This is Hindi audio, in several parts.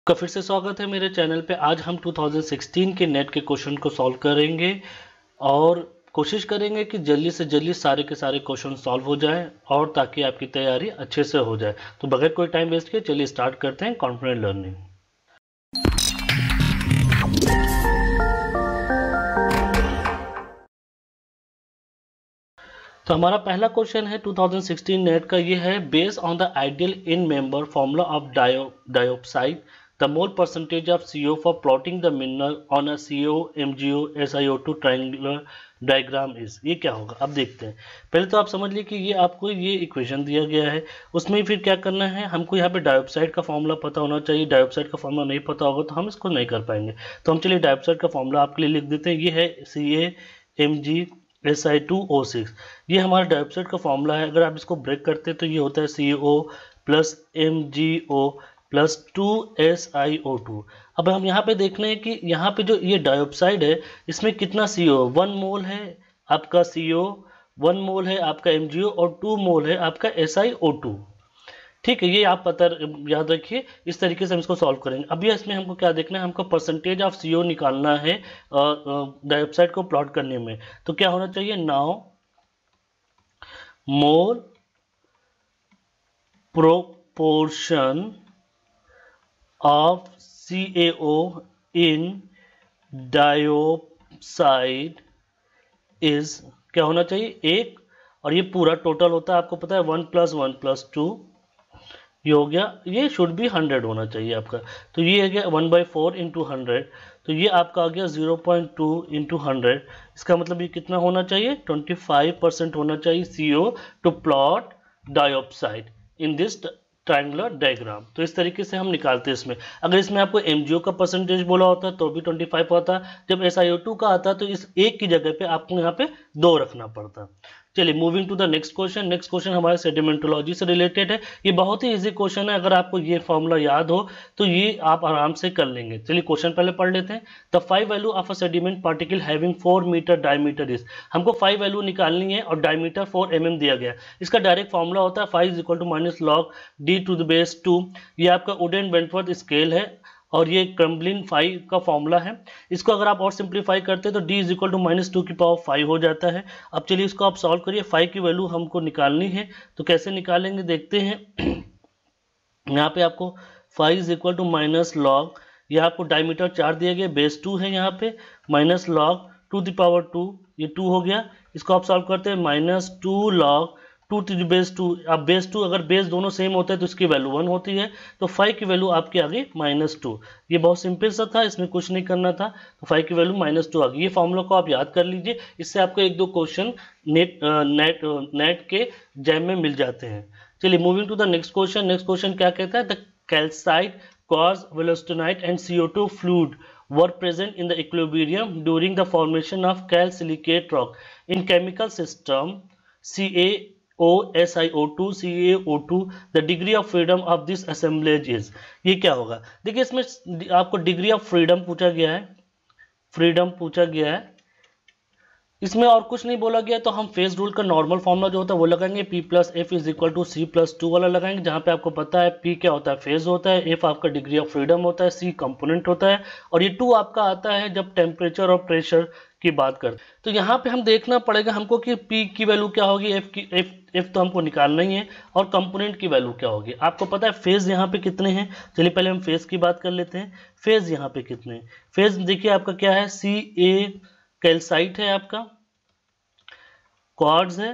का फिर से स्वागत है मेरे चैनल पे। आज हम 2016 के नेट के क्वेश्चन को सॉल्व करेंगे और कोशिश करेंगे कि जल्दी से जल्दी सारे के सारे क्वेश्चन सॉल्व हो जाएं और ताकि आपकी तैयारी अच्छे से हो जाए। तो बगैर कोई टाइम वेस्ट किए चलिए स्टार्ट करते हैं कॉन्फिडेंट लर्निंग। तो हमारा पहला क्वेश्चन है 2016 नेट का, ये है based on the ideal end member formula of diopside the mole percentage of CO for plotting the mineral on a CO MgO SiO2 triangular diagram is. ये क्या होगा अब देखते हैं। पहले तो आप समझ लीजिए कि ये आपको ये इक्वेशन दिया गया है, उसमें फिर क्या करना है, हमको यहाँ पे डायोप्साइड का फॉर्मूला पता होना चाहिए। डायोप्साइड का फॉर्मूला नहीं पता होगा तो हम इसको नहीं कर पाएंगे। तो हम चलिए डायोप्साइड का फॉर्मूला आपके लिए लिख देते हैं। ये है CaMgSi2O6। ये हमारा डायोप्साइड का फॉर्मूला है। अगर आप इसको ब्रेक करते हैं तो ये होता है CO plus MgO plus 2SiO2। अब हम यहाँ पे देख रहे हैं कि यहाँ पे जो ये डायोप्साइड है इसमें कितना CO, 1 मोल है आपका CO, 1 मोल है आपका MgO और 2 मोल है आपका SiO2। ठीक है, ये आप पता याद रखिए। इस तरीके से हम इसको सॉल्व करेंगे। अभी इसमें हमको क्या देखना है, हमको परसेंटेज ऑफ CO निकालना है डायोप्साइड को प्लॉट करने में। तो क्या होना चाहिए, now mole proportion of CaO in diopside is क्या होना चाहिए, 1, और ये पूरा टोटल होता है आपको पता है 1 + 1 + 2, ये हो गया। ये शुड भी 100 होना चाहिए आपका। तो ये आ गया 1/4 × 100, तो ये आपका आ गया 0.2 × 100। इसका मतलब ये कितना होना चाहिए, 25% होना चाहिए CO to plot diopside in this triangular diagram. तो इस तरीके से हम निकालते हैं इसमें। अगर इसमें आपको MgO का परसेंटेज बोला होता तो भी 25 होता। जब SiO2 का आता तो इस एक की जगह पे आपको यहाँ पे 2 रखना पड़ता। चलिए moving to the next question. Next question हमारे सेडिमेंटोलॉजी से रिलेटेड है। ये बहुत ही इजी क्वेश्चन है। अगर आपको ये फॉर्मूला याद हो तो ये आप आराम से कर लेंगे। चलिए क्वेश्चन पहले पढ़ लेते हैं। The 5 value of a sediment particle having 4 meter diameter is. हमको 5 वैल्यू निकालनी है और डायमीटर 4 mm दिया गया है। इसका डायरेक्ट फॉर्मूला होता है 5 = -log D⁻²। ये आपका वुडन वेंटवर्थ स्केल है और ये क्रम्बलिन 5 का फॉर्मूला है। इसको अगर आप और सिंप्लीफाई करते हैं तो D = -2⁵ हो जाता है। अब चलिए इसको आप सॉल्व करिए। 5 की वैल्यू हमको निकालनी है, तो कैसे निकालेंगे देखते हैं। यहाँ पे आपको 5 = -log, यह आपको डायमीटर 4 दिया गया, बेस 2 है यहाँ पे, -log 2⁻², ये 2 हो गया। इसको आप सॉल्व करते हैं -2 log 2⁻²। अब बेस 2 अगर बेस दोनों सेम होते हैं तो इसकी वैल्यू 1 होती है। तो 5 की वैल्यू आपकी आ गई -2। ये बहुत सिंपल सा था, इसमें कुछ नहीं करना था। तो 5 की वैल्यू -2 आ गई। ये फॉर्मूला को आप याद कर लीजिए, इससे आपको 1-2 क्वेश्चन नेट के जैम में मिल जाते हैं। चलिए moving to the next question. Next question क्या कहता है, the calcite quartz wollastonite and CO2 fluid were present in the equilibrium during the formation of calcilicate rock in chemical system CaO SiO2 the degree of freedom of this assemblage is। ये क्या होगा, देखिए इसमें आपको डिग्री ऑफ फ्रीडम पूछा गया है, फ्रीडम पूछा गया है। इसमें और कुछ नहीं बोला गया। तो हम फेज रूल का नॉर्मल फॉर्मूला जो होता है वो लगाएंगे, P + F = C+2 वाला लगाएंगे, जहां पे आपको पता है P क्या होता है, फेज होता है, F आपका डिग्री ऑफ फ्रीडम होता है, C कंपोनेंट होता है, और ये 2 आपका आता है जब टेम्परेचर और प्रेशर की बात करते हैं। तो यहाँ पे हम देखना पड़ेगा हमको कि P की वैल्यू क्या होगी, F तो हमको निकालना ही है, और कंपोनेंट की वैल्यू क्या होगी। आपको पता है फेज यहाँ पे कितने हैं। चलिए पहले हम फेज की बात कर लेते हैं। फेज यहाँ पे कितने हैं, फेज देखिए आपका क्या है, Ca कैल्साइट है, आपका क्वार्ट्ज है,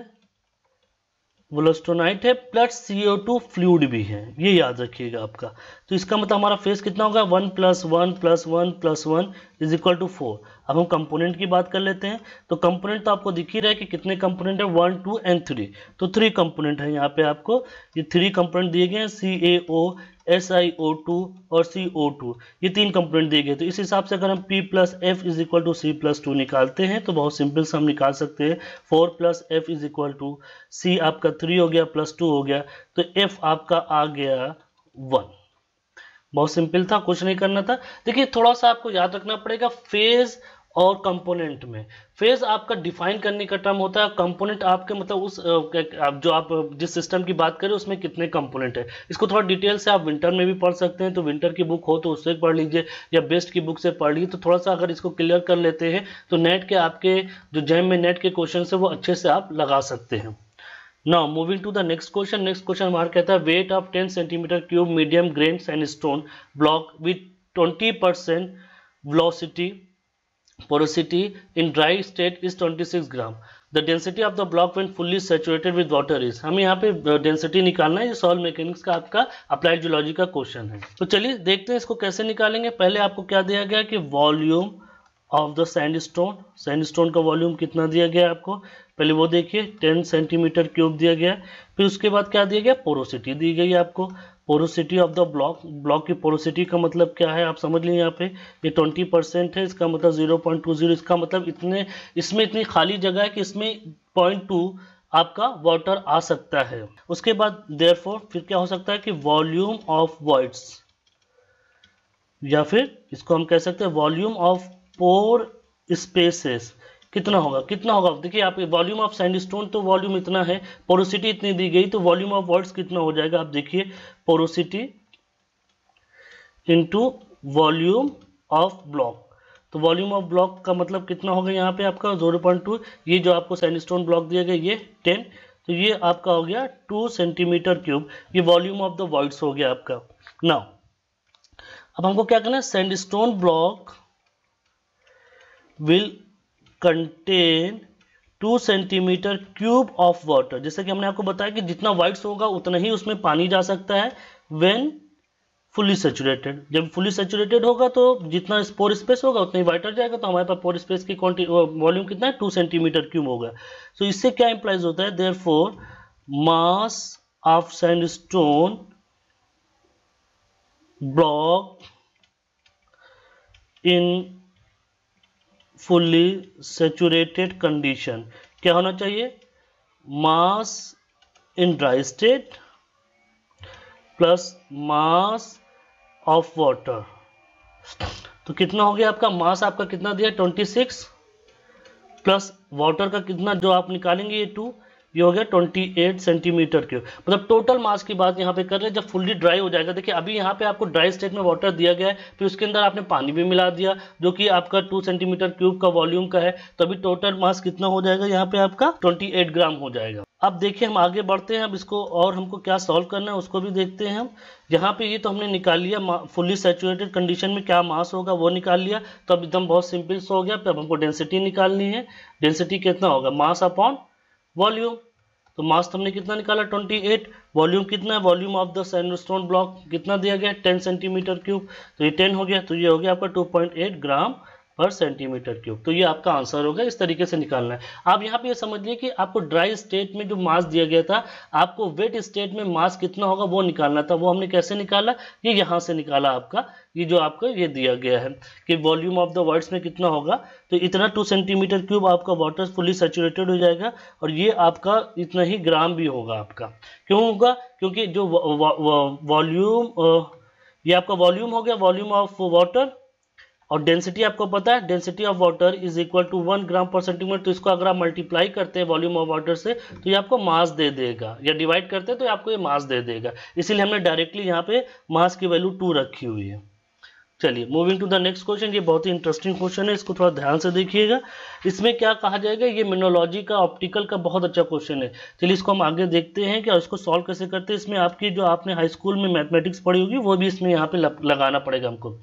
वोलास्टोनाइट है, प्लस CO2 फ्लूइड भी है, ये याद रखिएगा आपका। तो इसका मतलब हमारा फेज कितना होगा, 1 + 1 + 1 + 1 = 4। अब हम कंपोनेंट की बात कर लेते हैं। तो कंपोनेंट तो आपको दिख ही रहा है कि कितने कंपोनेंट है, 1 2 and 3। तो 3 कंपोनेंट है यहाँ पे, आपको ये 3 कंपोनेंट दिए गए हैं, CaO SiO2 और CO2, ये 3 कंपोनेंट दिए गए। तो इस हिसाब से अगर हम P + F = C+2 निकालते हैं तो बहुत सिंपल से हम निकाल सकते हैं। 4 + F = C आपका 3 हो गया, +2 हो गया, तो F आपका आ गया 1। बहुत सिंपल था, कुछ नहीं करना था। देखिए थोड़ा सा आपको याद रखना पड़ेगा, फेज और कंपोनेंट में। फेज आपका डिफाइन करने का टर्म होता है, कंपोनेंट आपके मतलब उस जो आप जिस सिस्टम की बात करें उसमें कितने कंपोनेंट है। इसको थोड़ा डिटेल से आप विंटर में भी पढ़ सकते हैं, तो विंटर की बुक हो तो उससे पढ़ लीजिए, या बेस्ट की बुक से पढ़ लीजिए। तो थोड़ा सा अगर इसको क्लियर कर लेते हैं तो नेट के आपके जो जैम में नेट के क्वेश्चन है वो अच्छे से आप लगा सकते हैं। Now moving to the next question. Next question हमारा कहता है weight of 10 centimeter cube medium grain sandstone block with 20% velocity porosity in dry state is 26 gram. The density of the block when fully saturated with water is, हमें यहाँ पे डेंसिटी निकालना है। ये सॉइल मैकेनिक्स का आपका अप्लाइड जियोलॉजी का क्वेश्चन है। तो चलिए देखते हैं इसको कैसे निकालेंगे। पहले आपको क्या दिया गया कि volume of the sandstone, sandstone का वॉल्यूम कितना दिया गया आपको, पहले वो देखिए 10 सेंटीमीटर क्यूब दिया गया। फिर उसके बाद क्या दिया गया, पोरोसिटी दी गई आपको, porosity of the block. Block की पोरोसिटी का मतलब क्या है आप समझ लीजिए, यहाँ पे ये 20% है, इसका मतलब 0.20, इसका मतलब इतने इसमें इतनी खाली जगह है कि इसमें 0.2 आपका वाटर आ सकता है। उसके बाद देयरफॉर फिर क्या हो सकता है कि वॉल्यूम ऑफ वॉइड्स, या फिर इसको हम कह सकते हैं वॉल्यूम ऑफ पोर स्पेसेस कितना होगा, कितना होगा। देखिए आप वॉल्यूम ऑफ सैंडस्टोन तो वॉल्यूम इतना है, पोरोसिटी इतनी दी गई, तो वॉल्यूम ऑफ वॉइड्स कितना हो जाएगा आप देखिए, porosity into volume of block. तो वॉल्यूम ऑफ ब्लॉक का मतलब कितना होगा यहाँ पे आपका 0.2, ये जो आपको सैंडस्टोन ब्लॉक दिया गया ये 10, तो ये आपका हो गया 2 सेंटीमीटर क्यूब, ये वॉल्यूम ऑफ द वॉइड्स हो गया आपका। नाउ अब हमको क्या करना है, sandstone block will contain 2 centimetre cube of water. जैसे कि हमने आपको बताया कि जितना वाइड्स होगा उतना ही उसमें पानी जा सकता है व्हेन फुली सैचुरेटेड। जब फुली सैचुरेटेड होगा तो जितना पोर स्पेस होगा उतना ही वाटर जाएगा, तो हमारे पास पोर स्पेस की वॉल्यूम कितना है 2 सेंटीमीटर क्यूब होगा। तो इससे क्या इंप्लाइज होता है, therefore mass of sandstone block in fully saturated condition क्या होना चाहिए, mass in dry state plus mass of water. तो कितना हो गया आपका, मास आपका कितना दिया 26 प्लस वाटर का कितना जो आप निकालेंगे ये 2, ये हो गया 28 सेंटीमीटर क्यूब। मतलब टोटल मास की बात यहाँ पे कर रहे हैं जब फुल्ली ड्राई हो जाएगा। देखिए अभी यहाँ पे आपको ड्राई स्टेट में वाटर दिया गया है, फिर उसके अंदर आपने पानी भी मिला दिया जो कि आपका 2 सेंटीमीटर क्यूब का वॉल्यूम का है, तो अभी टोटल मास कितना हो जाएगा यहाँ पे आपका 28 ग्राम हो जाएगा। अब देखिए हम आगे बढ़ते हैं, अब इसको और हमको क्या सॉल्व करना है उसको भी देखते हैं हम। यहाँ पे ये तो हमने निकाल लिया फुल्ली सैचुरेटेड कंडीशन में क्या मास होगा वो निकाल लिया, तो अब एकदम बहुत सिंपल से हो गया। अब हमको डेंसिटी निकालनी है, डेंसिटी कितना होगा, मास अपॉन वॉल्यूम। तो मास हमने कितना निकाला 28, वॉल्यूम कितना है, volume of the sandstone block कितना दिया गया 10 सेंटीमीटर क्यूब, तो ये 10 हो गया, तो ये हो गया आपका 2.8 ग्राम पर सेंटीमीटर क्यूब। तो ये आपका आंसर होगा, इस तरीके से निकालना है। आप यहाँ पे ये समझिए कि आपको ड्राई स्टेट में जो मास दिया गया था, आपको वेट स्टेट में मास कितना होगा वो निकालना था। वो हमने कैसे निकाला, ये यहाँ से निकाला आपका, ये जो आपको ये दिया गया है कि वॉल्यूम ऑफ द वर्ड्स में कितना होगा, तो इतना 2 सेंटीमीटर क्यूब आपका वाटर फुली सैचुरेटेड हो जाएगा, और ये आपका इतना ही ग्राम भी होगा आपका। क्यों होगा, क्योंकि जो वॉल्यूम ये आपका वॉल्यूम हो गया, वॉल्यूम ऑफ वाटर, और डेंसिटी आपको पता है density of water is equal to 1 gram per centimeter. तो इसको अगर आप मल्टीप्लाई करते हैं वॉल्यूम ऑफ वाटर से तो ये आपको मास दे देगा, या डिवाइड करते हैं तो आपको ये मास दे देगा, इसीलिए हमने डायरेक्टली यहाँ पे मास की वैल्यू 2 रखी हुई है। चलिए moving to the next question, ये बहुत ही इंटरेस्टिंग क्वेश्चन है, इसको थोड़ा ध्यान से देखिएगा। इसमें क्या कहा जाएगा, ये मिनोलॉजी का ऑप्टिकल का बहुत अच्छा क्वेश्चन है। चलिए इसको हम आगे देखते हैं कि इसको सॉल्व कैसे करते हैं। इसमें आपकी जो आपने हाई स्कूल में मैथमेटिक्स पढ़ी होगी वो भी इसमें यहाँ पे लगाना पड़ेगा हमको।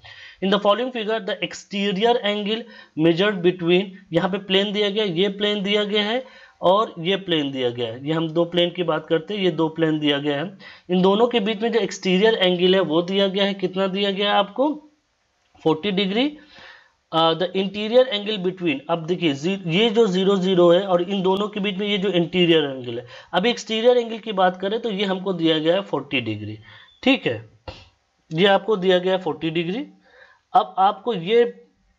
In the following figure the exterior angle measured between, यहाँ पे प्लेन दिया गया, ये प्लेन दिया गया है और ये प्लेन दिया गया है, ये हम 2 प्लेन की बात करते हैं, ये 2 प्लेन दिया गया है। इन दोनों के बीच में जो एक्सटीरियर एंगल है वो दिया गया है, कितना दिया गया है आपको 40 degree. The interior angle between, अब देखिए ये जो 0 0 है और इन दोनों के बीच में ये जो इंटीरियर एंगल है, अब एक्सटीरियर एंगल की बात करें तो ये हमको दिया गया है 40 डिग्री, ठीक है, ये आपको दिया गया है 40 डिग्री। अब आपको ये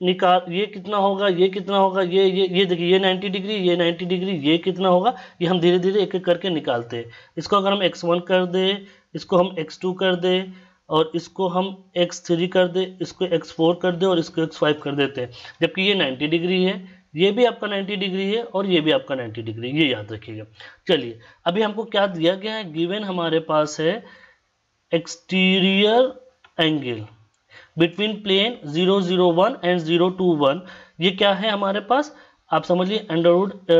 ये कितना होगा, ये कितना होगा, ये देखिए ये 90 डिग्री, ये 90 डिग्री, ये कितना होगा, ये हम धीरे धीरे एक एक करके निकालते हैं। इसको अगर हम x1 कर दे, इसको हम x2 कर दे, और इसको हम x3 कर दे, इसको x4 कर दे और इसको x5 कर देते हैं, जबकि ये 90 डिग्री है, ये भी आपका 90 डिग्री है और ये भी आपका 90 डिग्री, ये याद रखिएगा। चलिए अभी हमको क्या दिया गया है, गिवन हमारे पास है exterior angle between plane 001 and 021। ये क्या है हमारे पास, आप समझिए under root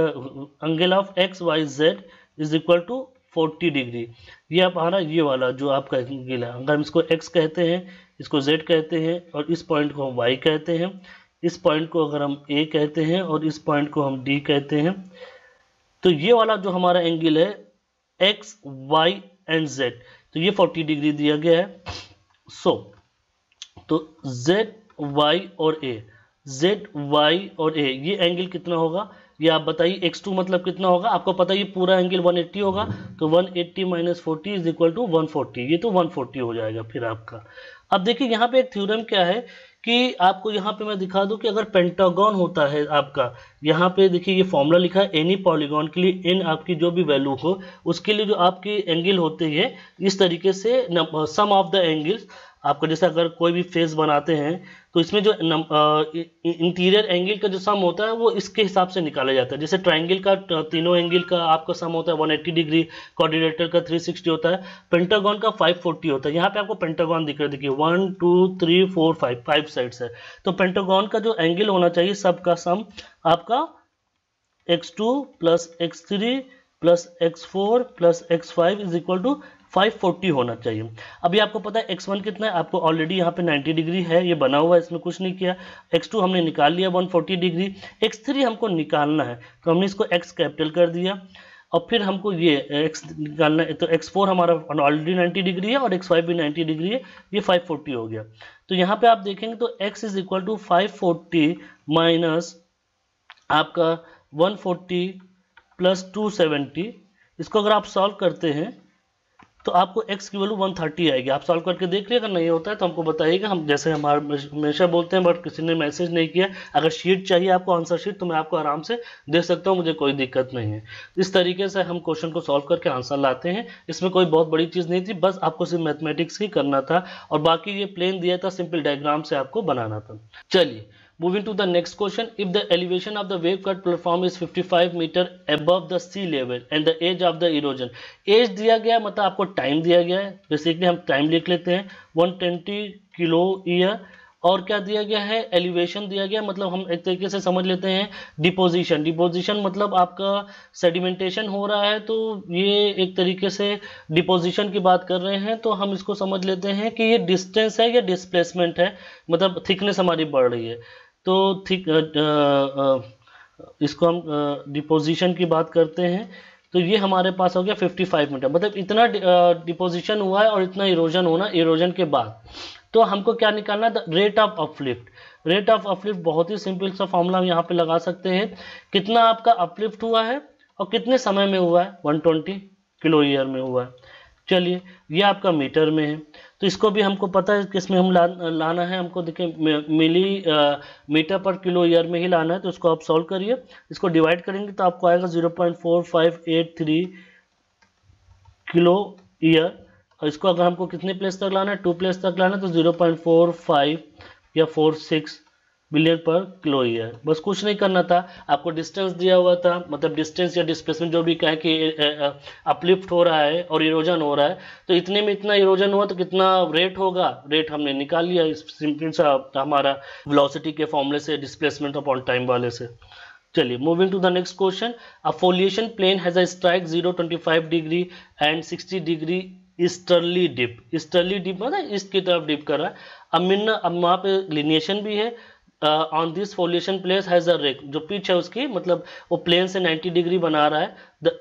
angle of X Y Z is equal to 40 degree. ये आप हमारा ये वाला जो आपका एंगल है, अगर हम इसको x कहते हैं, इसको z कहते हैं और इस पॉइंट को हम y कहते हैं, इस पॉइंट को अगर हम a कहते हैं और इस पॉइंट को हम d कहते हैं, तो ये वाला जो हमारा एंगल है x y एंड z, तो ये 40 डिग्री दिया गया है। तो z y और a, z y और a, ये एंगल कितना होगा, ये आप बताइए। x2 मतलब कितना होगा, आपको पता है ये पूरा एंगल 180 होगा, तो 180 माइनस 40 इज इक्वल टू 140, ये तो 140 हो जाएगा फिर आपका। अब देखिए यहाँ पे एक थ्योरम क्या है कि आपको यहाँ पे मैं दिखा दूं कि अगर पेंटागन होता है आपका, यहाँ पे देखिए ये फॉर्मूला लिखा है, एनी पॉलीगॉन के लिए n आपकी जो भी वैल्यू हो उसके लिए जो आपकी एंगल होते हैं इस तरीके से सम ऑफ द एंगल्स आपका, जैसे अगर कोई भी फेस बनाते हैं तो इसमें जो इंटीरियर एंगल का जो सम होता है वो इसके हिसाब से निकाला जाता है। जैसे ट्रायंगल का तीनों एंगल का आपका सम होता है 180 डिग्री, क्वाड्रिलेटरल का 360 होता है, पेंटागन का 540 होता है। यहाँ पे आपको पेंटागन दिख रहा है, देखिए 1 2 3 4 5 साइड्स है, तो पेंटागन का जो एंगल होना चाहिए सबका सम आपका x2 plus x3 plus x4 plus x5 is equal to 540 होना चाहिए। अभी आपको पता है x1 कितना है, आपको ऑलरेडी यहाँ पे 90 डिग्री है, ये बना हुआ है, इसमें कुछ नहीं किया। x2 हमने निकाल लिया 140 डिग्री, x3 हमको निकालना है तो हमने इसको x कैपिटल कर दिया और फिर हमको ये x निकालना है, तो x4 हमारा ऑलरेडी 90 डिग्री है और x5 भी 90 डिग्री है, ये 540 हो गया। तो यहाँ पे आप देखेंगे तो x is equal to 540 minus आपका 140 प्लस 270, इसको अगर आप सॉल्व करते हैं तो आपको x की वैल्यू 130 आएगी। आप सॉल्व करके देख लिएगा, नहीं होता है तो हमको बताइएगा, हम जैसे हमारे हमेशा बोलते हैं, बट किसी ने मैसेज नहीं किया। अगर शीट चाहिए आपको, आंसर शीट, तो मैं आपको आराम से दे सकता हूँ, मुझे कोई दिक्कत नहीं है। इस तरीके से हम क्वेश्चन को सॉल्व करके आंसर लाते हैं, इसमें कोई बहुत बड़ी चीज़ नहीं थी, बस आपको सिर्फ मैथमेटिक्स ही करना था और बाकी ये प्लेन दिया था, सिंपल डायग्राम से आपको बनाना था। चलिए moving to the next question, if the elevation of the wave cut platform is 55 meter above the sea level and the age of the erosion, age दिया गया है मतलब आपको टाइम दिया गया है, बेसिकली हम टाइम लिख लेते हैं 120 किलो ईयर, और क्या दिया गया है, एलिवेशन दिया गया, मतलब हम एक तरीके से समझ लेते हैं डिपोजिशन। डिपोजिशन मतलब आपका सेडिमेंटेशन हो रहा है, तो ये एक तरीके से डिपोजिशन की बात कर रहे हैं, तो हम इसको समझ लेते हैं कि ये डिस्टेंस है या डिस्प्लेसमेंट है, मतलब थिकनेस हमारी बढ़ रही है, तो इसको हम डिपोजिशन की बात करते हैं। तो ये हमारे पास हो गया 55 मीटर, मतलब इतना डिपोजिशन हुआ है और इतना इरोजन होना इरोजन के बाद। तो हमको क्या निकालना है, rate of uplift. Rate of uplift बहुत ही सिंपल सा फॉर्मूला हम यहाँ पे लगा सकते हैं, कितना आपका अपलिफ्ट हुआ है और कितने समय में हुआ है, 120 किलो ईयर में हुआ है। चलिए ये आपका मीटर में है, तो इसको भी हमको पता है किसमें हम लाना है, हमको देखिए मिली मीटर पर किलो ईयर में ही लाना है, तो इसको आप सॉल्व करिए, इसको डिवाइड करेंगे तो आपको आएगा 0.4583 किलो ईयर, और इसको अगर हमको कितने प्लेस तक लाना है, 2 प्लेस तक लाना है, तो 0.45 या 46 बिलियन पर किलो ईयर। बस कुछ नहीं करना था, आपको डिस्टेंस दिया हुआ था, मतलब डिस्टेंस या डिस्प्लेसमेंट जो भी कहे कि अपलिफ्ट हो रहा है और इरोजन हो रहा है, तो इतने में इतना इरोजन हुआ तो कितना रेट होगा, रेट हमने निकाल लिया इस सिंपल सा हमारा वेलोसिटी के फॉर्मूले से, डिस्प्लेसमेंट अपॉन टाइम वाले से। चलिए moving to the next question, a foliation plane has a strike 0.25 degree and 60 degree easterly dip. Easterly dip मतलब ईस्ट की तरफ डिप कर रहा है। अब वहाँ पे लिनिएशन भी है, on this foliation place has a rake, जो पिच है उसकी, मतलब वो प्लेन से 90 डिग्री बना रहा है,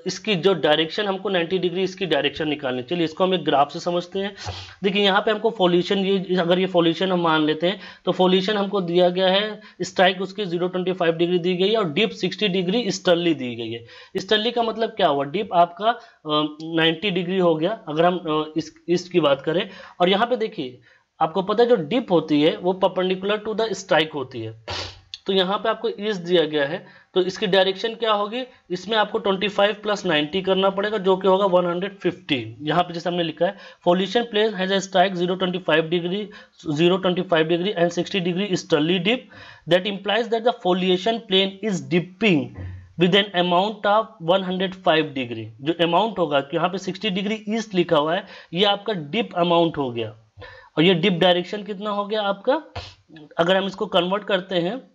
इसकी जो डायरेक्शन हमको 90 डिग्री इसकी डायरेक्शन निकालनी। चलिए इसको हम एक ग्राफ से समझते हैं। देखिए यहाँ पे हमको फोलिएशन, ये अगर ये फोलिएशन हम मान लेते हैं तो फोलिएशन हमको दिया गया है, स्ट्राइक उसकी 0.25 डिग्री दी गई है और डिप 60 डिग्री ईस्टर्ली दी गई है। ईस्टर्ली का मतलब क्या हुआ, डिप आपका 90 डिग्री हो गया अगर हम ईस्ट की बात करें। और यहाँ पे देखिए आपको पता है जो डिप होती है वो परपेंडिकुलर टू द स्ट्राइक होती है, तो यहाँ पे आपको ईस्ट दिया गया है, तो इसकी डायरेक्शन क्या होगी, इसमें आपको 25 प्लस 90 करना पड़ेगा जो कि होगा 115। यहाँ पे जैसे हमने लिखा है foliation plane has a strike 025 degree and 60 degree easterly dip that implies that the foliation plane is dipping with an amount of 105 degree. जो अमाउंट होगा यहाँ पे 60 डिग्री ईस्ट लिखा हुआ है, ये आपका डिप अमाउंट हो गया, और ये डिप डायरेक्शन कितना हो गया आपका, अगर हम इसको कन्वर्ट करते हैं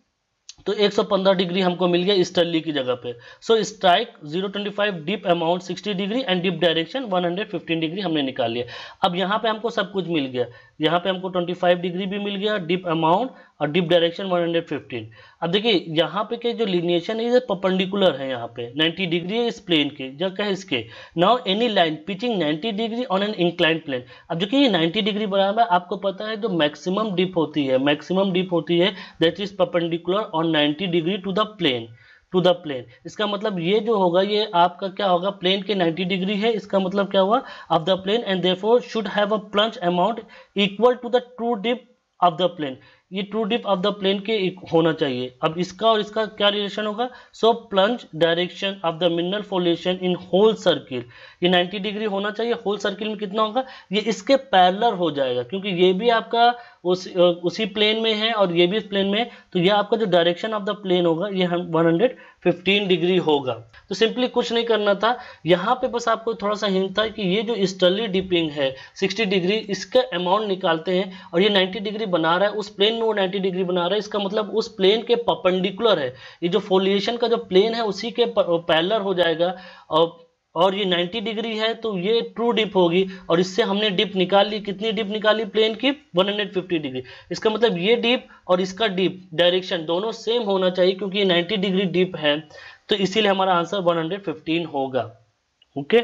तो 115 डिग्री हमको मिल गया ईस्टर्ली की जगह पे। So strike 025 dip amount 60 degree and dip direction 115 degree हमने निकाल लिया। अब यहाँ पे हमको सब कुछ मिल गया, यहाँ पे हमको 25 डिग्री भी मिल गया, डिप अमाउंट और डिप डायरेक्शन 115। अब देखिए यहाँ पे के जो लिनिएशन है ये परपेंडिकुलर है, यहाँ पे 90 डिग्री है इस प्लेन के जगह है इसके। Now any line pitching 90 degree on an inclined plane. अब जो कि ये 90 डिग्री बराबर आपको पता है जो मैक्सिमम डिप होती है that is perpendicular on 90 degree to the plane. इसका मतलब ये जो होगा ये आपका क्या होगा, प्लेन के 90 डिग्री है, इसका मतलब क्या हुआ of the plane and therefore should have a plunge amount equal to the true dip of the plane. ये true dip of the plane के होना चाहिए। अब इसका और इसका क्या रिलेशन होगा, so plunge direction of the mineral foliation in whole circle, ये 90 डिग्री होना चाहिए। होल सर्किल में कितना होगा, ये इसके पैरेलल हो जाएगा क्योंकि ये भी आपका उसी प्लेन में है और ये भी इस प्लेन में है, तो ये आपका जो डायरेक्शन ऑफ द प्लेन होगा ये 115 डिग्री होगा। तो सिंपली कुछ नहीं करना था, यहाँ पे बस आपको थोड़ा सा हिंट था कि ये जो ईस्टर्ली डिपिंग है 60 डिग्री, इसका अमाउंट निकालते हैं और ये 90 डिग्री बना रहा है, उस प्लेन में वो 90 डिग्री बना रहा है, इसका मतलब उस प्लेन के परपेंडिकुलर है। ये जो फोलिएशन का जो प्लेन है उसी के पैरेलल हो जाएगा और ये 90 डिग्री है तो ये ट्रू डिप होगी, और इससे हमने डिप निकाल ली। कितनी डिप निकाली प्लेन की, 150 डिग्री। इसका मतलब ये डिप और इसका डिप डायरेक्शन दोनों सेम होना चाहिए क्योंकि ये 90 डिग्री डिप है, तो इसीलिए हमारा आंसर 115 होगा। ओके,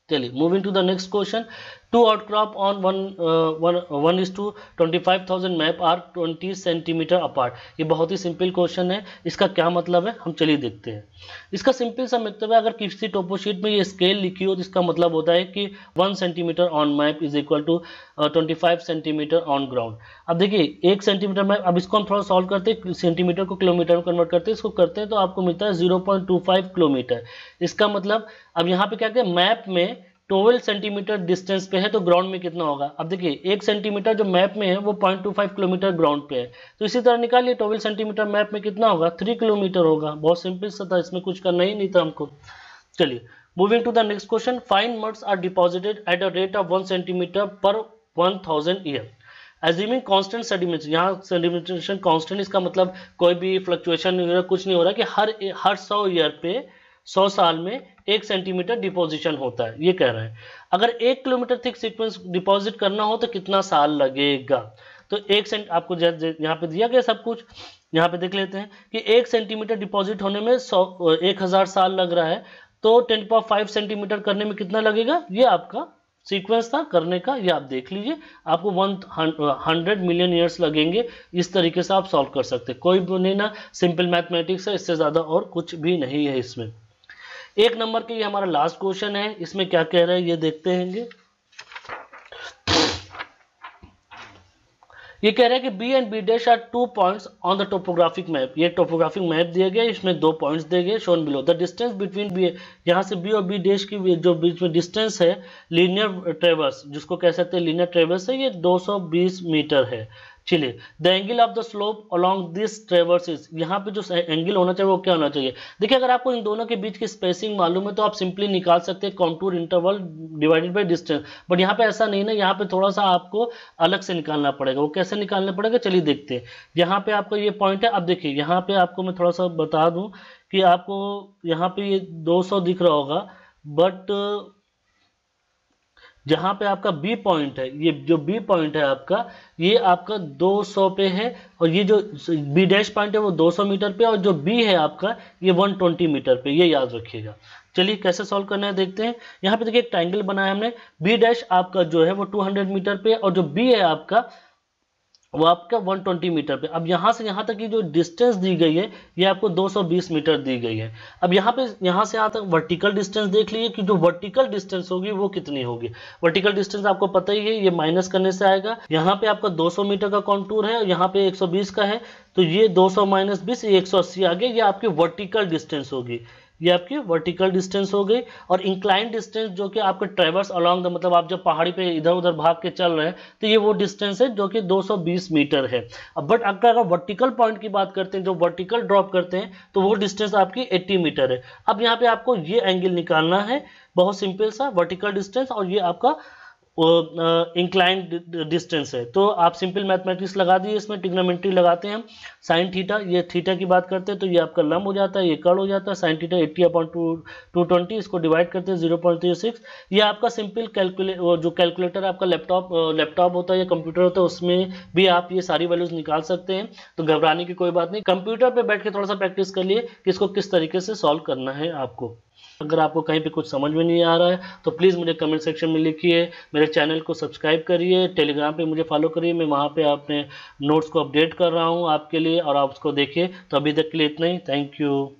चलिए moving to the next question. Two outcrop on 1:25,000 map are 20 centimeter apart. ये बहुत ही सिंपल क्वेश्चन है, इसका क्या मतलब है हम चलिए देखते हैं। इसका सिंपल सा मतलब है, अगर किसी टोपोशीट में ये स्केल लिखी हो तो इसका मतलब होता है कि 1 centimeter on map is equal to 25 centimeter on ground. अब देखिए 1 सेंटीमीटर मैप, अब इसको हम थोड़ा सॉल्व करते हैं, सेंटीमीटर को किलोमीटर में कन्वर्ट करते हैं, इसको करते हैं तो आपको मिलता है 0.25 किलोमीटर। इसका मतलब अब यहाँ पे क्या क्या मैप में 12 सेंटीमीटर डिस्टेंस पे है तो ग्राउंड में कितना होगा। अब देखिए 1 सेंटीमीटर जो मैप में है वो 0.25 किलोमीटर ग्राउंड पे है, तो इसी तरह निकालिए 12 सेंटीमीटर मैप में कितना होगा, 3 किलोमीटर होगा। बहुत सिंपल सा था, इसमें कुछ करना ही नहीं था हमको। चलिए moving to the next question. Fine muds are deposited at a rate of 1 centimeter per 1000 year assuming constant sediment. यहाँ सेडिमेंटेशन कांस्टेंट, इसका मतलब कोई भी फ्लक्चुएशन नहीं हो रहा, कुछ नहीं हो रहा कि हर 100 ईयर पे 100 साल में 1 सेंटीमीटर डिपोजिशन होता है, ये कह रहे हैं। अगर 1 किलोमीटर थिक सीक्वेंस डिपॉजिट करना हो तो कितना साल लगेगा। तो 1 सेंट आपको यहाँ पे दिया गया सब कुछ, यहाँ पे देख लेते हैं कि 1 सेंटीमीटर डिपॉजिट होने में 1000 साल लग रहा है, तो 10⁵ सेंटीमीटर करने में कितना लगेगा, ये आपका सीक्वेंस था करने का, ये आप देख लीजिए। आपको 100 मिलियन ईयर्स लगेंगे। इस तरीके से आप सॉल्व कर सकते हैं, कोई भी नहीं ना, सिंपल मैथमेटिक्स है, इससे ज़्यादा और कुछ भी नहीं है इसमें। 1 नंबर के ये हमारा लास्ट क्वेश्चन है, इसमें क्या कह रहा है ये देखते हैं। ये कह रहा है कि B and B dash are 2 points on the topographic map. ये टोपोग्राफिक मैप दिया गया, इसमें 2 पॉइंट्स दिए गए, shown below. The distance between B, यहाँ से बी और बी डैश की जो बीच में डिस्टेंस है, लीनियर ट्रेवर्स जिसको कह सकते हैं, लीनियर ट्रेवर्स है, ये 220 मीटर है। चलिए, the angle of the slope along this traverses, यहाँ पे जो एंगल होना चाहिए वो क्या होना चाहिए। देखिए अगर आपको इन दोनों के बीच की स्पेसिंग मालूम है तो आप सिंपली निकाल सकते हैं contour interval divided by distance, but यहाँ पे ऐसा नहीं ना, यहाँ पे थोड़ा सा आपको अलग से निकालना पड़ेगा। वो कैसे निकालना पड़ेगा चलिए देखते हैं। यहाँ पे आपको ये पॉइंट है, अब देखिए यहाँ पे आपको मैं थोड़ा सा बता दूं कि आपको यहाँ पे ये 200 दिख रहा होगा, बट जहां पे आपका बी पॉइंट है, ये जो बी पॉइंट है आपका, ये आपका 200 पे है, और ये जो बी डैश पॉइंट है वो 200 मीटर पे, और जो बी है आपका ये 120 मीटर पे, ये याद रखिएगा। चलिए कैसे सॉल्व करना है देखते हैं। यहाँ पे देखिए एक ट्राइंगल बनाया हमने, बी डैश आपका जो है वो 200 मीटर पे, और जो बी है आपका वो आपका 120 मीटर पे। अब यहाँ से यहाँ तक की जो डिस्टेंस दी गई है ये आपको 220 मीटर दी गई है। अब यहाँ पे यहाँ से यहाँ तक वर्टिकल डिस्टेंस देख लीजिए कि जो वर्टिकल डिस्टेंस होगी वो कितनी होगी। वर्टिकल डिस्टेंस आपको पता ही है, ये माइनस करने से आएगा। यहाँ पे आपका 200 मीटर का कॉन्टूर है, यहाँ पे 120 का है, तो ये 200 माइनस 20 ये 180 आ गया। ये आपकी वर्टिकल डिस्टेंस होगी, ये आपकी वर्टिकल डिस्टेंस हो गई। और इंक्लाइन डिस्टेंस जो कि आपके ट्रेवर्स अलोंग द, मतलब आप जब पहाड़ी पे इधर उधर भाग के चल रहे हैं तो ये वो डिस्टेंस है जो कि 220 मीटर है। अब बट अगर वर्टिकल पॉइंट की बात करते हैं, जो वर्टिकल ड्रॉप करते हैं, तो वो डिस्टेंस आपकी 80 मीटर है। अब यहाँ पे आपको ये एंगल निकालना है, बहुत सिंपल सा, वर्टिकल डिस्टेंस और ये आपका इंक्लाइंड डिस्टेंस है। तो आप सिंपल मैथमेटिक्स लगा दिए, इसमें ट्रिग्नोमेट्री लगाते हैं हम। साइन थीटा, ये थीटा की बात करते हैं तो ये आपका लंब हो जाता है, ये कर्ल हो जाता है। साइन थीटा 80/220, इसको डिवाइड करते हैं 0.36। ये आपका सिंपल जो कैलकुलेटर आपका लैपटॉप होता है या कंप्यूटर होता है उसमें भी आप ये सारी वैल्यूज निकाल सकते हैं, तो घबराने की कोई बात नहीं। कंप्यूटर पे बैठ के थोड़ा सा प्रैक्टिस कर लिए कि इसको किस तरीके से सॉल्व करना है आपको। अगर आपको कहीं पे कुछ समझ में नहीं आ रहा है तो प्लीज़ मुझे कमेंट सेक्शन में लिखिए। मेरे चैनल को सब्सक्राइब करिए, टेलीग्राम पे मुझे फॉलो करिए, मैं वहाँ पे अपने नोट्स को अपडेट कर रहा हूँ आपके लिए, और आप उसको देखिए। तो अभी तक के लिए इतना ही, थैंक यू।